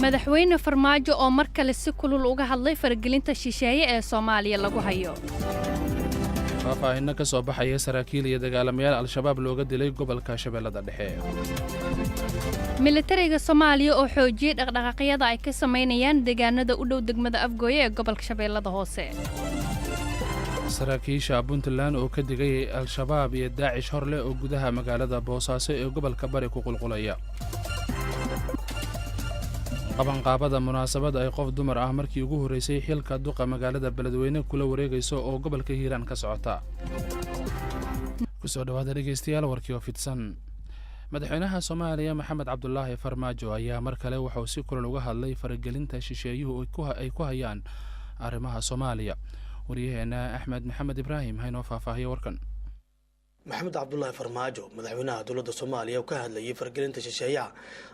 madaxweyne farmaajo oo mar kale si kulul uga hadlay faragelinta shisheeye ee Soomaaliya lagu hayo. faahfaahin ka soo baxaya saraakiil iyo dagaalamayaal al-shabaab looga dilay gobolka Shabeellada Dhexe. militariga Soomaaliya oo xoojiyay dhaqdhaqaaqyada ay ka sameynayaan deegaanada u dhow degmada Afgooye ee gobolka Shabeellada Hoose. saraakiisha Puntland oo ka digay al-shabaab iyo Daacish horle oo gudaha magaalada Boosaaso ee gobolka Bari ku qulqulaya. qabanqaabada munaasabad ay qof dumar ah markii ugu horeysay xilka duqa magaalada Beledweyne kula wareegayso oo gobolka Hiiraan ka socota. ku soo dhawaada dhageystayaal warkii oo fidsan. madaxweynaha Soomaaliya Maxamed Cabdullaahi Farmaajo ayaa mar kale waxa uu si kulul uga hadlay faragelinta shisheeyuhu ay ku hayaan arrimaha Soomaaliya. wariyaheena Axmed Maxamed Ibraahim hayno faahfaahiyo warkan. maxamed cabdullaahi farmaajo madaxweynaha dowladda Soomaaliya oo ka hadlayay faragelinta shisheeyaha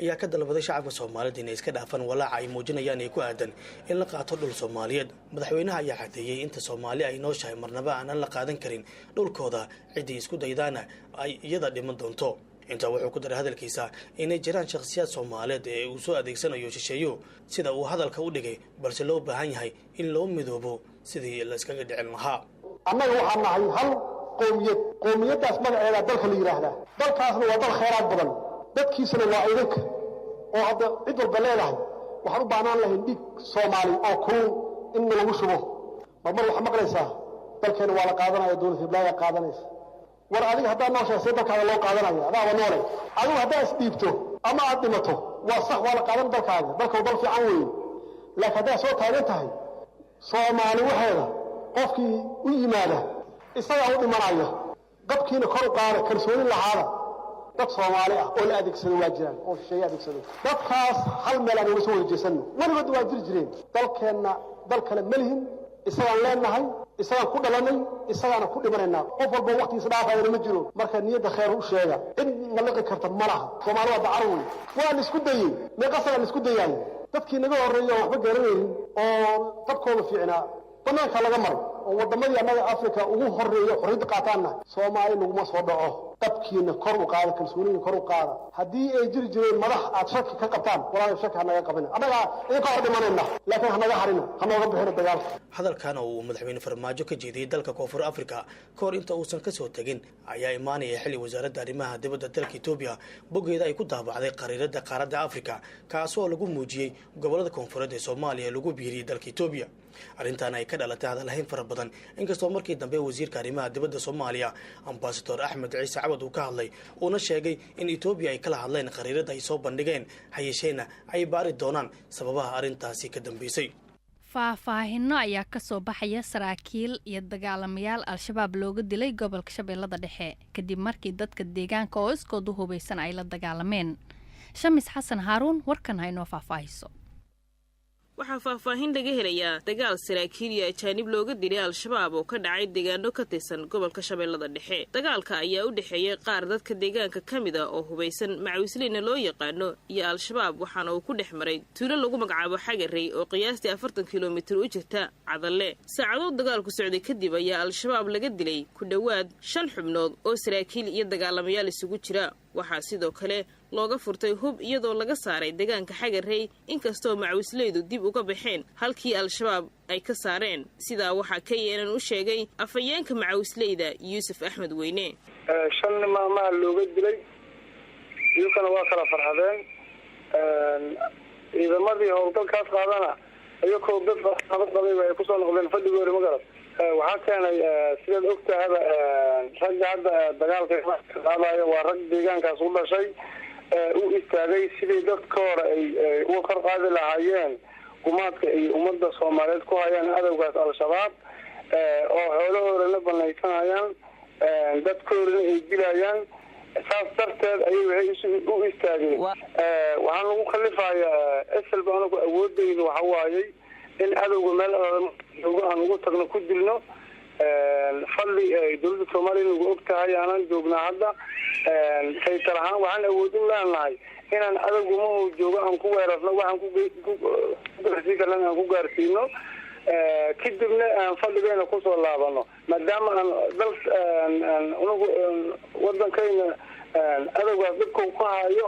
ayaa ka dalbaday shacabka Soomaaliyeed inay iska dhaafaan walaaca ay muujinayaan ee ku aadan in la qaato dhul Soomaaliyeed. madaxweynaha ayaa cadeeyay inta Soomaali ay nooshahay marnaba aan la qaadan karin dhulkooda cidii isku daydaana ay iyada dhiman doonto. inta wuxuu ku daray hadalkiisa inay jiraan shakhsiyaad Soomaaliyeed ee uu soo adeegsanayo shisheeyo sida uu hadalka u dhigay balse loo baahan yahay in loo midoobo sidii la iskaga dhicin lahaa. annaga waxaan nahay hal qowmiyadaas magaceeda dalka la yiraahdaa dalkaasna waa dal khayraad badan dadkiisana waa idinka oo hadda cid walba leedahay waxaan u baahnaan lahayn dhig Soomaali oo kulul in lagu shubo marmar waxa maqlaysaa dalkeena waa la qaadanaya dowladda Hiblaaga qaadanaysa war adiga hadda nooshahay dalkaaga loo qaadanaya adaa noolay adigu hadda isdiibto ama aad dhimato waa sax waa la qaadan dalkaaga dalka dal fiican weyn laakiin hadda soo taagan tahay Soomaali waxeeda qofkii u yimaada isaga u dhimanaya qabkiina kor u qaada kalsooni lahaada dad Soomaali ah oo la adeegsado waa jiraan oo shay adeegsado dadkaas hal meel aan uga soo wareejsan waliba waa jireen dalkeena dal kale malihin isaga leenahay isaga ku dhalanay isagana ku dhimanayna qof walba waqtigiisa dhaafayna ma jiro marka niyada khayr u sheega in nalaga karta malaha Soomaali waa carruur waa isku dayay meeqasan isku dayay dadkii naga horeeyay waxba garanayeen oo dadkooda fiicnaa banaanka laga maray oo wadamadii anaga Afrika ugu horeeyay xorriyad qaataana Soomaali laguma soo dhaco dadkiina kor u qaada kalsoonida kor u qaada hadii ay jireen madax aad shaki ka qabtaan walaal shaki hanaga qabina anaga idinka hor dhimanayna laakiin hanaga harina hanaga bixina dagaalka. hadalkan uu madaxweyne Farmaajo ka jeediyay dalka Koonfur Afrika koor inta uusan ka soo tagin ayaa imaanaya xilli wasaaradda arrimaha dibadda dalka Itoobiya bogeeda ay ku daabacday qariirada qaaradda Afrika kaas oo lagu muujiyay gobolada koonfureed ee Soomaaliya lagu biiriyay dalka Itoobiya. arrintan ay ka dhalatay hadalhayn fara badan inkastoo markii dambe wasiirka arrimaha dibadda Soomaaliya Ambassador Axmed Ciise Cabad uu ka hadlay una sheegay in Itoobiya ay kala hadleen qariirada ay soo bandhigeen hay'adaheena ay baari doonaan sababaha arrintaasi ka dambeysay. faahfaahinno ayaa ka soo baxaya saraakiil iyo dagaalamayaal al-shabaab looga dilay gobolka Shabeellada Dhexe kadib markii dadka deegaanka oo iskood u hubeysan ay la dagaalameen. Shamis Xasan Haaruun warkan hayno faahfaahiso. waxaa faahfaahin laga helayaa dagaal saraakiil iyo ajaanib looga dilay al-shabaab oo ka dhacay deegaano ka tirsan gobolka Shabeellada Dhexe. dagaalka ayaa u dhexeeyay qaar dadka deegaanka kamid ah oo hubeysan macawisleyna loo yaqaano iyo al-shabaab waxaana uu ku dhex maray tuulo lagu magacaabo Xagarey oo qiyaastii 40 kiiloomitir u jirta Cadalle. saacadood dagaalku socday kadib ayaa al-shabaab laga dilay ku dhawaad 5 xubnood oo saraakiil iyo dagaalamayaal isugu jira. waxaa sidoo kale looga furtay hub iyadoo laga saaray deegaanka Xagarey inkastoo macawisleydu dib uga baxeen halkii al-shabaab ay ka saareen. sidaa waxaa ka yeelan u sheegay afayeenka macawisleyda Yuusuf Axmed Weyne. 5 maalmaha looga dilay iyagana waa kala farxadeen ciidamadii howlgalkaas qaadana iyagoo dad qabay ay ku soo noqdeen fadhigoori magarad. waxaa keenay sidaad ogtahaba ragga hadda dagaalka qaadayo waa rag deegaankaas u dhashay u istaagay sidii dadka hore ay uga kor qaadi lahaayeen gumaadka ay ummadda Soomaaliyeed ku hayaan adawgaas al-shabaab oo xoolahooda la banaysanayaan dadkoodana ay dilayaan. saas darteed ayay waxay u istaageen waxaan lagu khalifayaa SLB anagu awoodaydu waxa waayay in adawga meel aan ugu tagno ku dilno fadli dowladda Soomaaliya ugu ogtahay aanan joognaa hadda saytar ahaan waxaan awood u leenahay inaan adawga ma joogo aan ku weerarno waxaan ku gaarsiin aan ku gaarsiino kadibna aan fadligeena ku soo laabano maadaama aan dal unugu wadankayna adawgaas dadka ku hayo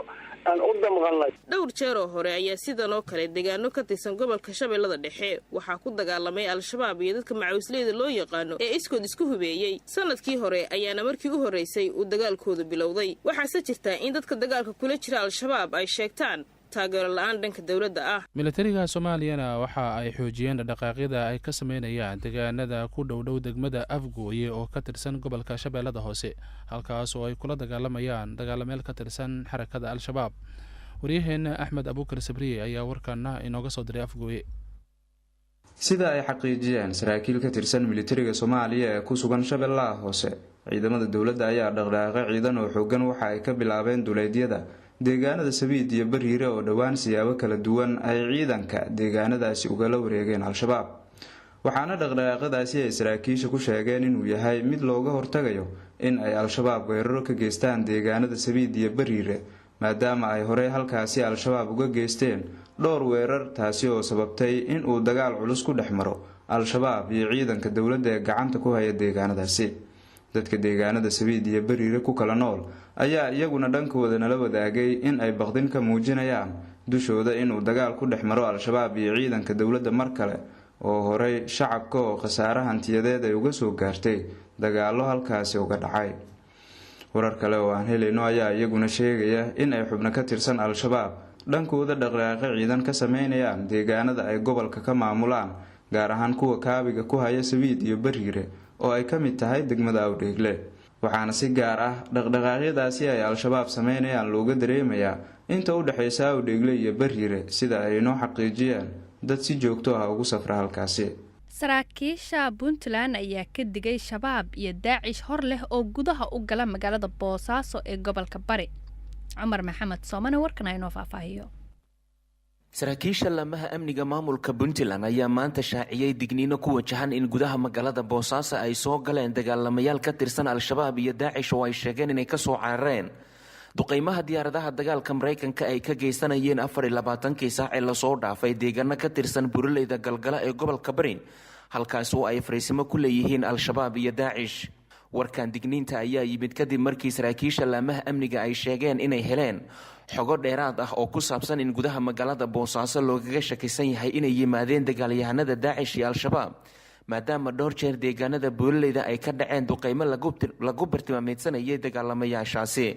aan u damqannay. dhowr jeer oo hore ayaa sidan oo kale deegaano ka tirsan gobolka Shabeellada Dhexe waxaa ku dagaalamay al-shabaab iyo dadka macawisleyda loo yaqaano ee iskood isku hubeeyay. sanadkii hore ayaana markii u horeysay uu dagaalkoodu bilowday. waxaase jirta in dadka dagaalka kula jira al-shabaab ay sheegtaan taageero la'aan dhanka dawladda ah. militariga Soomaaliyana waxa ay xoojiyeen dhaqaaqyada ay ka sameynayaan deegaanada ku dhow degmada Afgooye oo ka tirsan gobolka Shabeellada Hoose, halkaas oo ay kula dagaalamayaan dagaalameel ka tirsan xarakada al-shabaab. waryaheena Axmed Abuukar Sabriye ayaa warkaana inooga soo diray Afgooye. sida ay xaqiijiyeen saraakiil ka tirsan militariga Soomaaliya ee ku sugan Shabeellaha Hoose, ciidamada dawladda ayaa dhaqdhaqaaqyo ciidan oo xoogan waxa ay ka bilaabeen duleedyada deegaanada Sabiid iyo Bariire oo dhawaan siyaabo kala duwan ay ciidanka deegaanadaasi ugala wareegeen al-shabaab. waxaana dhaqdhaqaaqadaasi ay saraakiisha ku sheegeen inuu yahay mid looga hortagayo in ay al-shabaab weeraro ka geystaan deegaanada Sabiid iyo Bariire, maadaama ay hore halkaasi al-shabaab uga geysteen dhowr weerar, taasi oo sababtay in uu dagaal culus ku dhex maro al-shabaab iyo ciidanka dawladda ee gacanta ku haya deegaanadaasi. dadka deegaanada Sabiid iyo Bariire ku kala nool ayaa iyaguna dhankooda nala wadaagay in ay baqdin ka muujinayaan dushooda inuu dagaal ku dhex maro al-shabaab iyo ciidanka dawladda mar kale oo horey shacabka oo khasaare hantiyadeed ay uga soo gaartay dagaallo halkaasi uga dhacay. warar kale oo aan helayno ayaa iyaguna sheegaya in ay xubno ka tirsan al-shabaab dhankooda dhaqdhaqaaqyo ciidan ka sameynayaan deegaanada ay gobolka ka maamulaan, gaar ahaan kuwa kaabiga ku haya Sabiid iyo Bariire oo ay ka mid tahay degmada Awdheegle. waxaana si gaar ah dhaqdhaqaaqyadaasi ay al-shabaab sameynayaan looga dareemayaa inta u dhaxaysa Awdheegle iyo Bariire, sida ay noo xaqiijiyeen dad si joogto ah ugu safra halkaasi. saraakiisha Puntland ayaa ka digay shabaab iyo daacish hor leh oo gudaha u gala magaalada Boosaaso ee gobolka Bari. Cumar Maxamed Soomane warkan ay noo faahfaahiyo. saraakiisha laamaha amniga maamulka Puntland ayaa maanta shaaciyay digniino ku wajahan in gudaha magaalada Boosaaso ay soo galeen dagaalamayaal ka tirsan al-shabaab iyo daacish oo ay sheegeen inay ka soo carareen duqeymaha diyaaradaha dagaalka Mareykanka ay ka geysanayeen 24 saac ee la soo dhaafay deegaano ka tirsan Buuraleyda Galgala ee gobolka Bari, halkaas oo ay fariisimo ku leeyihiin al-shabaab iyo daacish. warkan digniinta ayaa yimid kadib markii saraakiisha laamaha amniga ay sheegeen inay heleen xogo dheeraad ah oo ku saabsan in gudaha magaalada Boosaaso loogaga shakisan yahay inay yimaadeen dagaalyahanada daacish iyo al-shabaab, maadaama dhowr jeer deegaanada Buuraleyda ay ka dhaceen duqeymo lagu bartilmaameedsanayay dagaalamayaashaasi.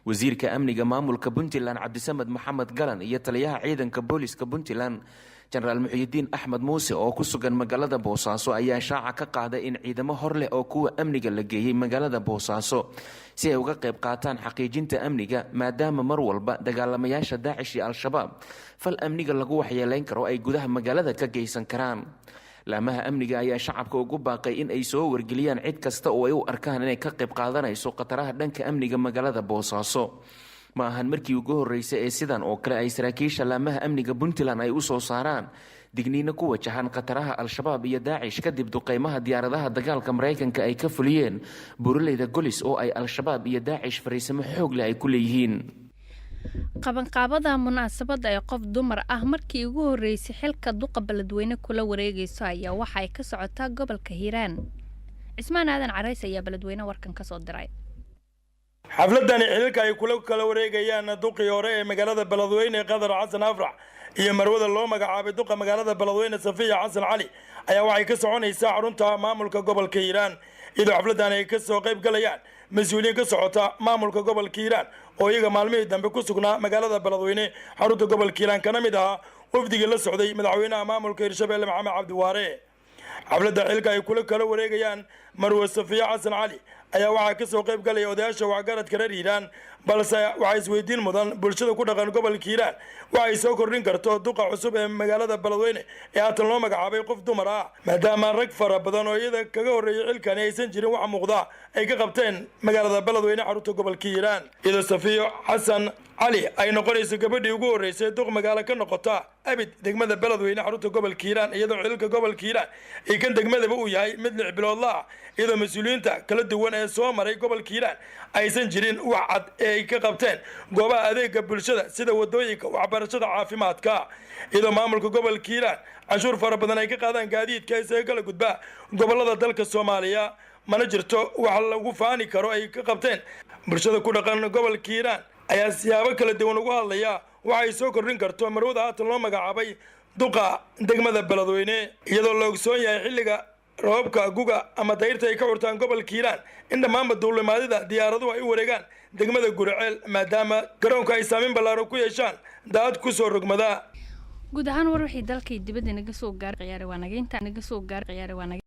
wasiirka amniga maamulka Puntland Cabdisamed Maxamed Galan iyo taliyaha ciidanka booliska Puntland Generaal Muxyidiin Axmed Muuse oo ku sugan magaalada Boosaaso ayaa shaaca ka qaaday in ciidamo hor leh oo kuwa amniga la geeyay magaalada Boosaaso si ay uga qayb qaataan xaqiijinta amniga, maadaama mar walba dagaalamayaasha daacish iyo al-shabaab fal amniga lagu waxyeeleyn karo ay gudaha magaalada ka geysan karaan. laamaha amniga ayaa shacabka ugu baaqay in ay soo wargeliyaan cid kasta oo ay u arkaan inay ka qayb qaadanayso khataraha dhanka amniga magaalada Boosaaso. ma ahan markii ugu horeysay ee sidan oo kale ay saraakiisha laamaha amniga Puntland ay u soo saaraan digniino ku wajahan khataraha al-shabaab iyo daacish kadib duqeymaha diyaaradaha dagaalka Mareykanka ay ka fuliyeen Buuraleyda Golis oo ay al-shabaab iyo daacish fariisimo xoog leh ay ku leeyihiin. qabanqaabada munaasabada ay qof dumar ah markii ugu horeysay xilka duqa Beledweyne kula wareegayso ayaa waxa ay ka socotaa gobolka Hiiraan. Cismaan Aadan Carays ayaa Beledweyne warkan ka soo diray. xafladani xilka ay kala wareegayaan duqii hore ee magaalada Beledweyne Qadar Xasan Afrax iyo marwada loo magacaabay duqa magaalada Beledweyne Safiya Xasan Cali ayaa waxay ka soconaysaa xarunta maamulka gobolka Hiiraan, iyadoo xafladani ay ka soo qayb galayaan mas'uuliyiin ka socota maamulka gobolka Hiiraan oo iyaga maalmihii dambe ku sugnaa magaalada Beledweyne xarunta gobolka Hiiraan kana mid ahaa wafdigii la socday madaxweynaha maamulka Hirshabeelle Maxamed Cabdi Waare. xafladda xilka ay kala wareegayaan marwa Safiya Xasan Cali ayaa waxaa ka soo qayb galaya odayaasha waxgaradka reer Hiiraan, balse waxaa isweydiin mudan bulshada ku dhaqan gobolka Hiiraan waxa ay soo kordhin karto duqa cusub ee magaalada Beledweyne ee haatan loo magacaabay qof dumar ah, maadaama rag fara badan oo iyada kaga horeeyay xilkan aysan jirin wax muuqda ay ka qabteen magaalada Beledweyne xarunta gobolka Hiiraan. iyadoo Safiya Xasan Cali ay noqonayso gabadhii ugu horeysay duq magaalo ka noqota abid degmada Beledweyne xarunta gobolka Hiiraan, iyadoo xilka gobolka Hiiraan ay kan degmadaba uu yahay mid 6 bilood la ah, iyadoo mas'uuliyiinta kala duwan ee soo maray gobolka Hiiraan aysan jirin wax cad ee ay ka qabteen goobaha adeega bulshada sida wadooyinka, waxbarashada, caafimaadka. iyadoo maamulka gobolka Hiiraan cashuur fara badan ay ka qaadaan gaadiidka isaga kala gudba gobolada dalka Soomaaliya, mana jirto wax lagu faani karo ay ka qabteen bulshada ku dhaqan gobolka Hiiraan ayaa siyaabo kala duwan ugu hadlaya waxa ay soo kordhin karto marwada haatan loo magacaabay duqa degmada beledweyne iyadoo la ogsoon yahay xilliga roobka guga ama dayrta ay ka curtaan gobolka hiiraan in dhammaanba duulimaadida diyaaraduhu ay u wareegaan degmada guriceel maadaama garoonka ay saameyn ballaaran ku yeeshaan daad ku soo rogmada guud ahaan war wixii dalkay dibadda naga soo gaaray ciyaare waa naga